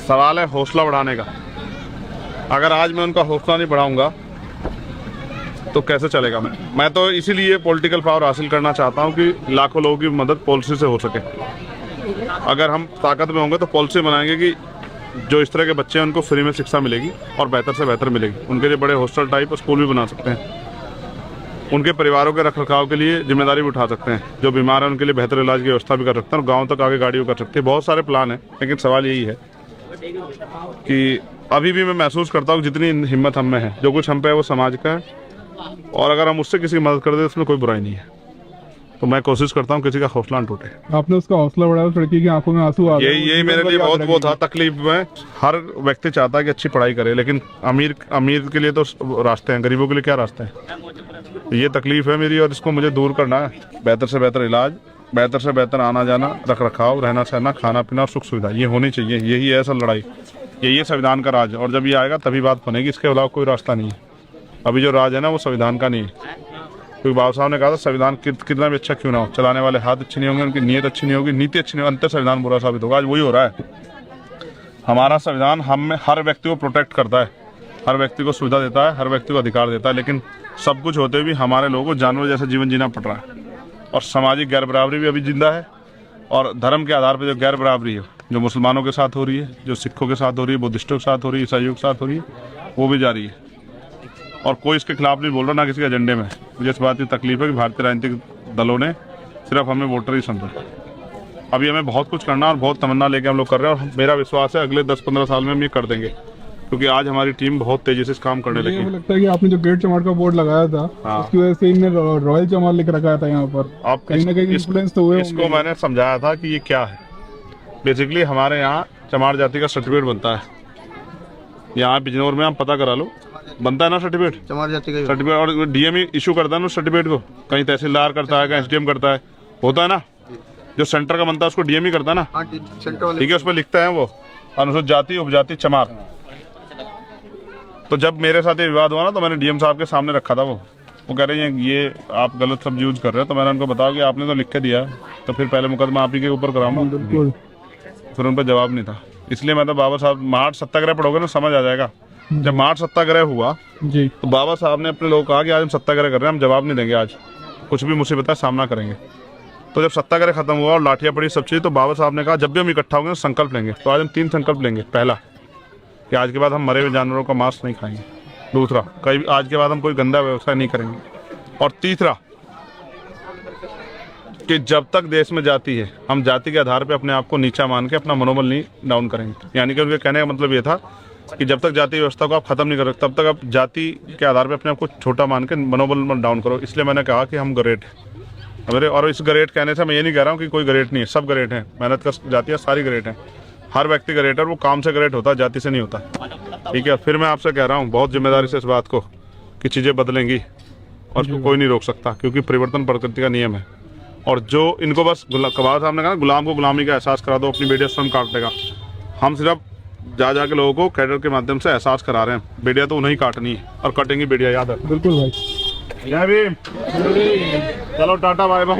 सवाल है हौसला बढ़ाने का। अगर आज मैं उनका हौसला नहीं बढ़ाऊंगा तो कैसे चलेगा। मैं तो इसीलिए पॉलिटिकल पावर हासिल करना चाहता हूं कि लाखों लोगों की मदद पॉलिसी से हो सके। अगर हम ताकत में होंगे तो पॉलिसी बनाएंगे कि जो इस तरह के बच्चे हैं उनको फ्री में शिक्षा मिलेगी और बेहतर से बेहतर मिलेगी। उनके लिए बड़े हॉस्टल टाइप स्कूल भी बना सकते हैं। उनके परिवारों के रखरखाव के लिए जिम्मेदारी भी उठा सकते हैं। जो बीमार है उनके लिए बेहतर इलाज की व्यवस्था भी कर सकते हैं और गाँव तक आगे गाड़ियों कर सकते हैं। बहुत सारे प्लान हैं, लेकिन सवाल यही है कि अभी भी मैं महसूस करता हूँ जितनी हिम्मत हम में है, जो कुछ हम पे है वो समाज का है, और अगर हम उससे किसी की मदद कर दे तो उसमें कोई बुराई नहीं है। तो मैं कोशिश करता हूँ किसी का हौसला न टूटे। आपने उसका हौसला बढ़ाया, उस लड़की की आंखों में आंसू आ गए। यही मेरे लिए बहुत वो था तकलीफ में। हर व्यक्ति चाहता है कि अच्छी पढ़ाई करे, लेकिन अमीर के लिए तो रास्ते हैं, गरीबों के लिए क्या रास्ते हैं। ये तकलीफ है मेरी और इसको मुझे दूर करना है। बेहतर से बेहतर इलाज, बेहतर से बेहतर आना जाना, रख रखाव, रहना सहना, खाना पीना और सुख सुविधा, ये होनी चाहिए। यही है असल लड़ाई, यही है संविधान का राज। और जब ये आएगा तभी बात बनेगी, इसके अलावा कोई रास्ता नहीं है। अभी जो राज है ना वो संविधान का नहीं है, क्योंकि बाबा साहब ने कहा था संविधान कितना भी अच्छा क्यों ना हो, चलाने वाले हाथ अच्छे नहीं होंगे, उनकी नीयत अच्छी नहीं होगी, नीति अच्छी नहीं होगी, अंतर संविधान बुरा साबित होगा। आज वही हो रहा है। हमारा संविधान हम हर व्यक्ति को प्रोटेक्ट करता है, हर व्यक्ति को सुविधा देता है, हर व्यक्ति को अधिकार देता है, लेकिन सब कुछ होते हुए भी हमारे लोगों को जानवर जैसा जीवन जीना पड़ रहा है। और सामाजिक गैर बराबरी भी अभी जिंदा है। और धर्म के आधार पर जो गैर बराबरी है, जो मुसलमानों के साथ हो रही है, जो सिखों के साथ हो रही है, बुद्धिस्टों के साथ हो रही है, ईसाइयों के साथ हो रही है, वो भी जारी है। और कोई इसके खिलाफ नहीं बोल रहा, ना किसी के एजेंडे में। मुझे इस बात की तकलीफ है कि भारतीय राजनीतिक दलों ने सिर्फ हमें वोटर ही समझा। अभी हमें बहुत कुछ करना और बहुत तमन्ना लेके हम लोग कर रहे हैं, और मेरा विश्वास है अगले 10-15 साल में हम ये कर देंगे, क्योंकि आज हमारी टीम बहुत तेजी से इस काम करने लगी है। लगता है कि आपने जो गेट चमार का बोर्ड लगाया था, उसकी वजह से इनने रॉयल चमार लिख रखा था यहाँ पर। आप कहीं ना कहीं इन्फ्लुएंस तो हुए। इसको मैंने समझाया था कि ये क्या है। बेसिकली हमारे यहाँ चमार जाति का सर्टिफिकेट बनता है। यहाँ बिजनौर में आप पता करा लो, बनता है ना सर्टिफिकेट, चमार जाति का सर्टिफिकेट। और डीएम इशू करता है ना उस सर्टिफिकेट को, कहीं तहसीलदार करता है, कहीं एसडीएम करता है, होता है ना। जो सेंटर का बनता है उसको डीएम ही करता है ना, ठीक है। उस पर लिखता है वो अनुसूचित जाति उपजाति चमार। तो जब मेरे साथ ये विवाद हुआ ना, तो मैंने डीएम साहब के सामने रखा था। वो कह रहे हैं ये आप गलत शब्द यूज कर रहे हो। तो मैंने उनको बताया कि आपने तो लिख के दिया, तो फिर पहले मुकदमा आप ही के ऊपर कराऊंगा। फिर उन पर जवाब नहीं था। इसलिए मैं तो बाबा साहब, मार्च सत्याग्रह पढ़ोगे ना समझ आ जाएगा। जब मार्च सत्याग्रह हुआ जी, तो बाबा साहब ने अपने लोग कहा कि आज हम सत्याग्रह कर रहे हैं, हम जवाब नहीं देंगे, आज कुछ भी मुसीबत है सामना करेंगे। तो जब सत्याग्रह खत्म हुआ और लाठियां पड़ी सब चीज़, तो बाबा साहब ने कहा जब भी हम इकट्ठा होंगे संकल्प लेंगे। तो आज हम 3 संकल्प लेंगे। पहला कि आज के बाद हम मरे हुए जानवरों का मांस नहीं खाएंगे। दूसरा, कहीं आज के बाद हम कोई गंदा व्यवसाय नहीं करेंगे। और तीसरा कि जब तक देश में जाति है, हम जाति के आधार पर अपने आप को नीचा मान के अपना मनोबल नहीं डाउन करेंगे। यानी कि उनके कहने का मतलब ये था कि जब तक जाति व्यवस्था को आप खत्म नहीं कर सकते, तब तक आप जाति के आधार पर अपने आप को छोटा मान के मनोबल मत डाउन करो। इसलिए मैंने कहा कि हम ग्रेट हैं मेरे। और इस ग्रेट कहने से मैं ये नहीं कह रहा हूँ कि कोई ग्रेट नहीं है, सब ग्रेट हैं। मेहनत कर जातियाँ सारी ग्रेट हैं। हर व्यक्ति ग्रेट है, वो काम से ग्रेट होता है, जाति से नहीं होता, ठीक है। फिर मैं आपसे कह रहा हूँ बहुत जिम्मेदारी से इस बात को कि चीज़ें बदलेंगी और उसको कोई नहीं रोक सकता, क्योंकि परिवर्तन प्रकृति का नियम है। और जो इनको बस कबार साहब ने कहा गुलाम को गुलामी का एहसास करा दो, अपनी बेटियां स्वयं काट लेगा। हम सिर्फ जा के लोगों को कैडर के माध्यम से एहसास करा रहे हैं। बेटियां तो उन्हें काटनी है और कटेंगी बेटियां, याद है। बिल्कुल भाई। जय भीम। चलो टाटा बाय बाय।